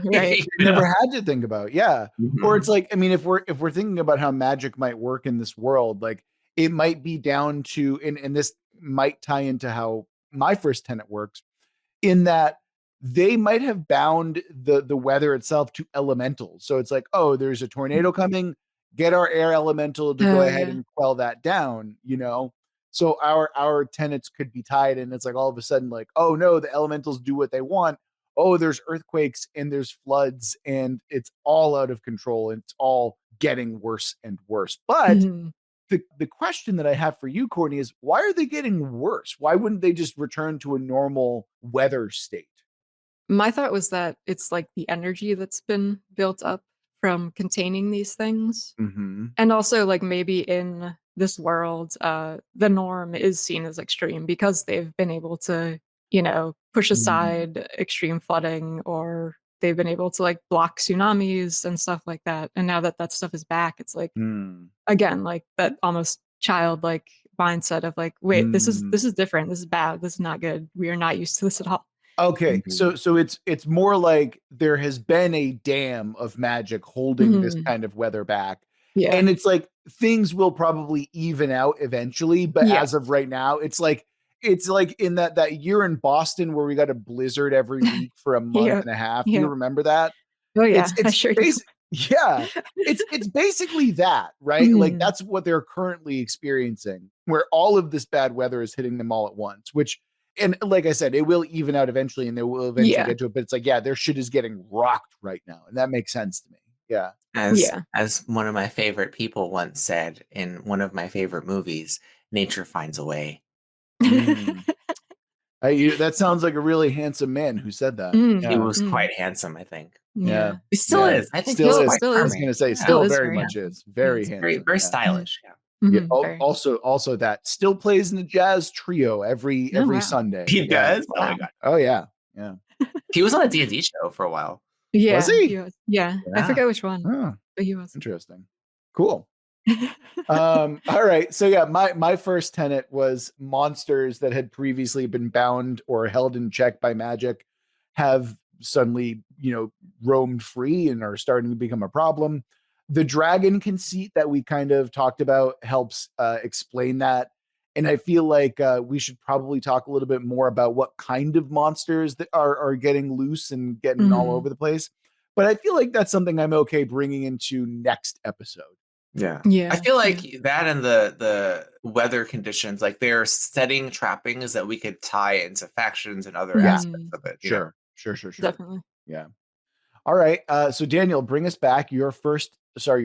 Never had to think about. Yeah. Or it's like, I mean, if we're thinking about how magic might work in this world, like it might be down to, and this might tie into how my first tenet works, in that they might have bound the weather itself to elementals. So it's like, oh, there's a tornado coming, get our air elemental to go ahead and quell that down, you know? So our tenets could be tied, and it's like all of a sudden, like, oh no, the elementals do what they want. Oh, there's earthquakes and there's floods, and it's all out of control, and it's all getting worse and worse. But the question that I have for you, Courtney, is why are they getting worse? Why wouldn't they just return to a normal weather state? My thought was that it's like the energy that's been built up from containing these things. And also like maybe in this world, the norm is seen as extreme because they've been able to, you know, push aside extreme flooding, or they've been able to like block tsunamis and stuff like that. And now that stuff is back, it's like, again, like that almost childlike mindset of like, wait, this is different. This is bad. This is not good. We are not used to this at all. Okay, so it's more like there has been a dam of magic holding this kind of weather back. Yeah. And it's like things will probably even out eventually, but as of right now, it's like in that year in Boston where we got a blizzard every week for a month and a half. You remember that? Oh yeah, it's sure it's basically that, right? Like that's what they're currently experiencing, where all of this bad weather is hitting them all at once, which, and like I said, it will even out eventually and they will eventually get to it. But it's like, yeah, their shit is getting rocked right now. And that makes sense to me. Yeah. As one of my favorite people once said in one of my favorite movies, nature finds a way. That sounds like a really handsome man who said that. He was quite handsome, I think. Yeah. He still is. I think still is. I was going to say, still very much is. Very handsome. Very stylish. Also that still plays in the jazz trio every Sunday. He does? Oh my God. Oh yeah. Yeah. He was on a D&D show for a while. Yeah. Was he? Was. Yeah. I forget which one. But he was. Interesting. Cool. All right. So yeah, my first tenet was monsters that had previously been bound or held in check by magic have suddenly, you know, roamed free and are starting to become a problem. The dragon conceit that we kind of talked about helps explain that. And I feel like we should probably talk a little bit more about what kind of monsters that are getting loose and getting all over the place. But I feel like that's something I'm okay bringing into next episode. Yeah. I feel like that and the weather conditions, like they're setting trappings that we could tie into factions and other aspects of it. Sure. Definitely. Yeah. All right. So Daniel, bring us back your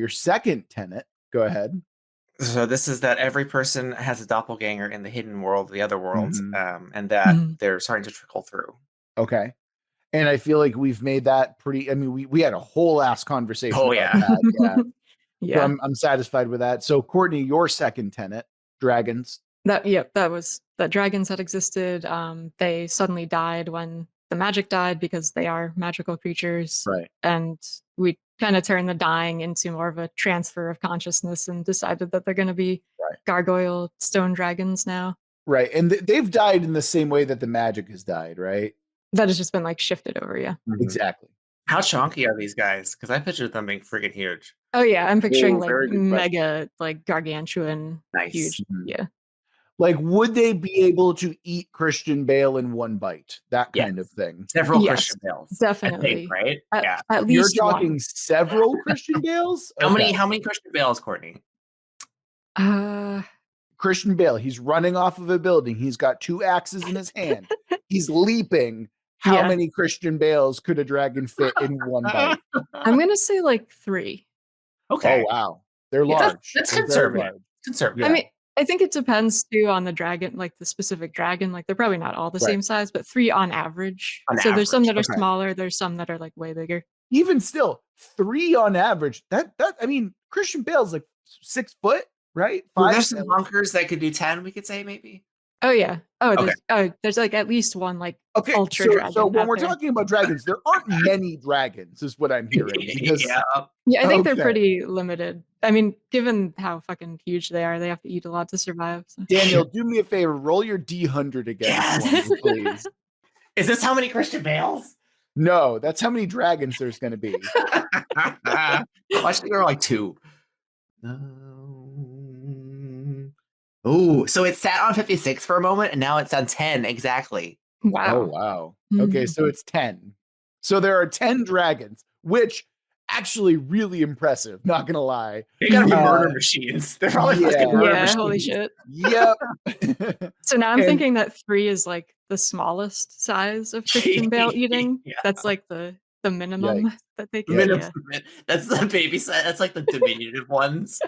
second tenet. Go ahead. So this is that every person has a doppelganger in the hidden world, the other world, and that they're starting to trickle through. Okay. And I feel like we've made that pretty, I mean, we had a whole ass conversation about that. Yeah. So I'm satisfied with that. So Courtney, your second tenet, dragons. That dragons had existed. They suddenly died when the magic died because they are magical creatures. Right. And we kind of turned the dying into more of a transfer of consciousness and decided that they're going to be gargoyle stone dragons now. Right. And they've died in the same way that the magic has died, right? That has just been like shifted over. Yeah. Exactly. How chunky are these guys? Because I pictured them being freaking huge. Oh yeah, I'm picturing like mega, like gargantuan, huge. Yeah. Like, would they be able to eat Christian Bale in one bite? That kind of thing. Several Christian Bales, definitely. I think, right? At least you're talking several Christian Bales. How many Christian Bales, Courtney? Christian Bale. He's running off of a building. He's got 2 axes in his hand. He's leaping. How many Christian Bales could a dragon fit in one bite? I'm gonna say like 3. Okay. Oh wow. They're large. That's They're very conservative. large. Conservative. I mean, I think it depends too on the dragon, like the specific dragon. Like they're probably not all the Right. same size, but 3 on average. On So there's some that are okay. smaller. There's some that are like way bigger. Even still, 3 on average. That I mean, Christian Bale's like 6 foot, right? Well, 5. there's some bunkers that could do 10. We could say maybe. Oh yeah. Oh, Okay. there's like at least one like Okay, ultra dragon. so when out we're there. talking about dragons, there aren't many dragons, is what I'm hearing. Because Yeah. Yeah, I think they're Okay. pretty limited. I mean, given how fucking huge they are, they have to eat a lot to survive. So. Daniel, do me a favor, roll your D100 again, Yes. for me, please. Is this how many Christian Bales? No, that's how many dragons there's going to be. Watch there are like 2. Oh, so it sat on 56 for a moment, and now it's on 10 exactly. Wow. Oh, wow. Okay, so it's 10. So there are 10 dragons, which actually really impressive, not going to lie. They gotta be murder machines. They're probably fucking murder Yeah, machines. holy shit. Yep. So now I'm And- thinking that 3 is like the smallest size of Christian Bale eating. Yeah. That's like the minimum Yikes. that they can. Minimum- Yeah. That's the baby size. That's like the diminutive ones.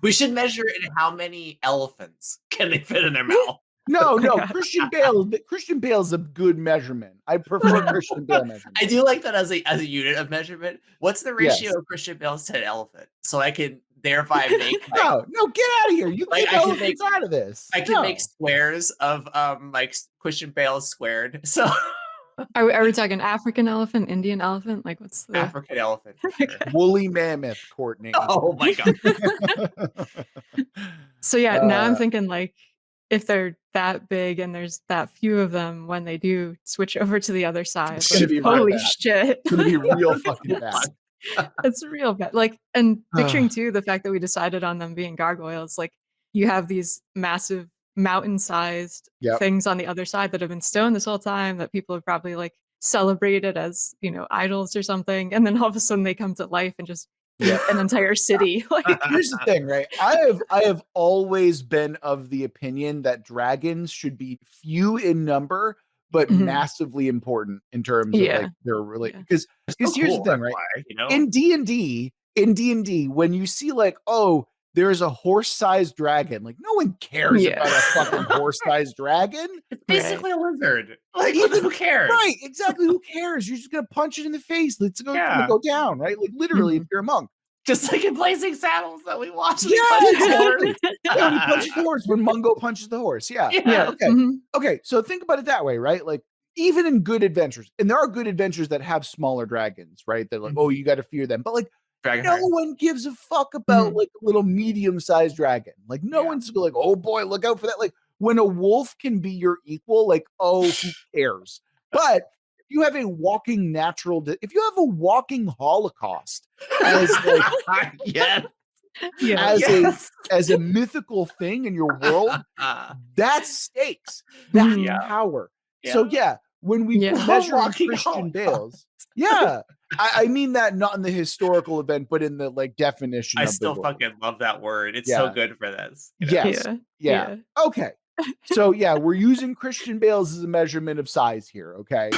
We should measure in how many elephants can they fit in their mouth. No, God. Christian Bale's a good measurement. I prefer Christian Bale measurement. I do like that as a unit of measurement. What's the ratio Yes. of Christian Bale's to an elephant? So I can thereby make like, No, get out of here. You Like, keep I can elephants out of this. I can No. make squares of like Christian Bale squared. So Are we talking African elephant, Indian elephant? Like what's the African elephant. for sure. woolly mammoth, Courtney. Oh my god. So yeah, now I'm Uh, thinking like if they're that big and there's that few of them when they do switch over to the other side, It's gonna like, be real holy bad. shit. It's gonna be real fucking bad. It's real bad. Like, and picturing too the fact that we decided on them being gargoyles, like you have these massive mountain-sized Yep. things on the other side that have been stone this whole time that people have probably like celebrated as, you know, idols or something, and then all of a sudden they come to life and just eat an entire city. Like, Here's the thing, right? I have always been of the opinion that dragons should be few in number, but Mhm. massively important in terms of Yeah. like their relate. Yeah. Because here's the thing, right? You know? In D&D, when you see like, oh, there's a horse-sized dragon, like no one cares Yeah. about a fucking horse-sized dragon. It's basically a lizard. Like Even- who cares? Right, exactly. Who cares? You're just gonna punch it in the face. It's gonna Yeah. go down, right? Like literally, Mhm. if you're a monk. Just like in Blazing Saddles that we watched. Yeah, exactly. Yeah, when he punches the horse, when Mungo punches the horse. Yeah. yeah. Okay. Mhm. Okay. So think about it that way, right? Like even in good adventures, and there are good adventures that have smaller dragons, right? They're like, oh, you got to fear them. But like Dragonheart. no one gives a fuck about Mhm. like a little medium-sized dragon. Like no Yeah. one's like, oh boy, look out for that. Like when a wolf can be your equal, like, oh, who cares? But if you have a walking if you have a walking Holocaust as like Yes. Yeah. as Yes. as a mythical thing in your world, that's stakes. Mhm. That's Yeah. power. So yeah, when we Yeah. measure Walking Christian Holocaust. Bales, yeah, I mean that not in the historical event, but in the like definition I of the still word. fucking love that word. It's so Yeah. good for this. you know? Yes. Yeah. Yeah. Okay. So yeah, we're using Christian Bales as a measurement of size here. Okay.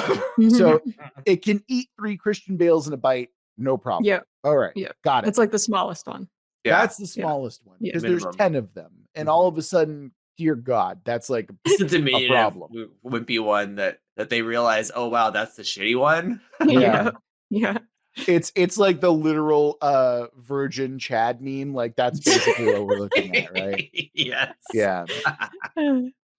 So it can eat 3 Christian Bales in a bite, no problem. yeah, All right. Yeah. Got it. it's like the smallest one. Yeah. That's the smallest one Yeah. because there's Minimum. 10 of them, and all of a sudden, dear God, that's like It's the diminutive problem. wimpy one that they realize, oh wow, that's the shitty one. Yeah. Yeah. it's like the literal Virgin Chad meme. Like that's basically what we're looking at, right? Yes. Yeah.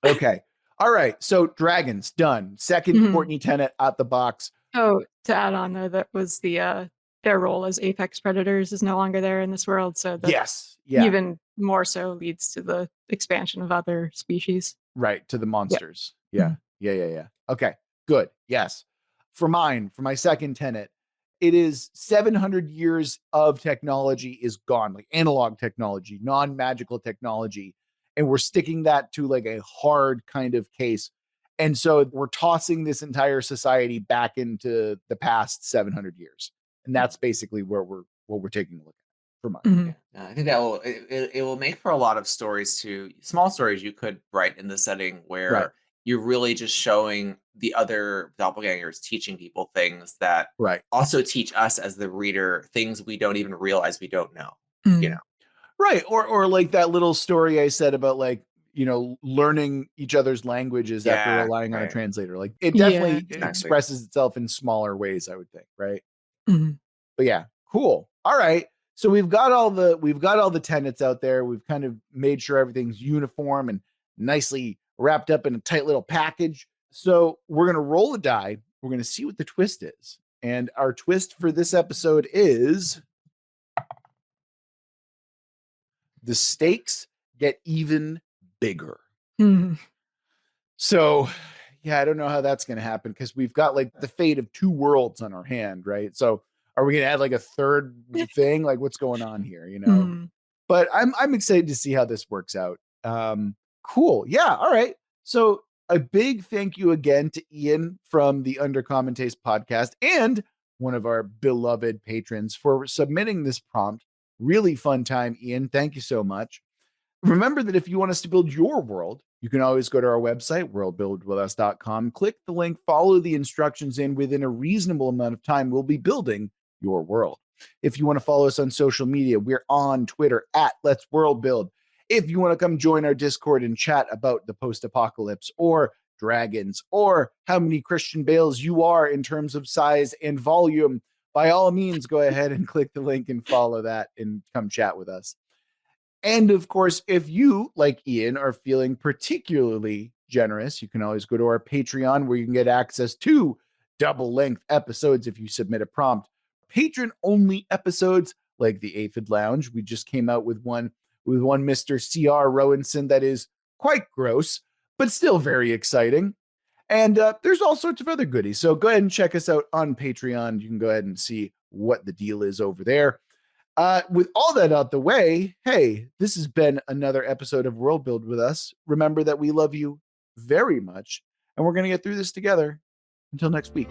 Okay. All right. So dragons done. 2nd Mhm. Courtney Tennant out the box. Oh, to add on though, that was the their role as apex predators is no longer there in this world, so that Yes. Yeah. even more so leads to the expansion of other species. Right, to the monsters. Yeah. Yeah. Okay. Good. Yes. For my second tenet, it is 700 years of technology is gone, like analog technology, non-magical technology, and we're sticking that to like a hard kind of case. And so we're tossing this entire society back into the past 700 years. And that's basically what we're taking a look at for mine. Mhm. I think that it will make for a lot of stories too, small stories you could write in the setting where Right. you're really just showing the other doppelgangers teaching people things that Right. also teach us as the reader things we don't even realize we don't know. you know. Right. Or like that little story I said about like, learning each other's languages after relying on a translator. Like it definitely expresses itself in smaller ways, I would think. Right. But yeah, cool. All right. So we've got all the tenets out there. We've kind of made sure everything's uniform and nicely wrapped up in a tight little package. So we're going to roll a die. We're going to see what the twist is. And our twist for this episode is the stakes get even bigger. So, yeah, I don't know how that's going to happen because we've got like the fate of two worlds on our hand, right? So, are we going to add like a third thing? Like, what's going on here? But I'm excited to see how this works out. Cool. Yeah. All right. So, a big thank you again to Ian from the Undercommon Taste podcast and one of our beloved patrons for submitting this prompt. Really fun time, Ian. Thank you so much. Remember that if you want us to build your world, you can always go to our website, worldbuildwithus.com, click the link, follow the instructions, and within a reasonable amount of time, we'll be building your world. If you want to follow us on social media, we're on Twitter at Let's World Build. If you want to come join our Discord and chat about the post-apocalypse or dragons or how many Christian Bales you are in terms of size and volume, by all means, go ahead and click the link and follow that and come chat with us. And of course, if you, like Ian, are feeling particularly generous, you can always go to our Patreon where you can get access to double-length episodes if you submit a prompt. Patron-only episodes like the Aphid Lounge. We just came out with one Mr. C.R. Rowanson that is quite gross, but still very exciting. And there's all sorts of other goodies. So go ahead and check us out on Patreon. You can go ahead and see what the deal is over there. With all that out the way, hey, this has been another episode of World Build with us. Remember that we love you very much, and we're going to get through this together. Until next week.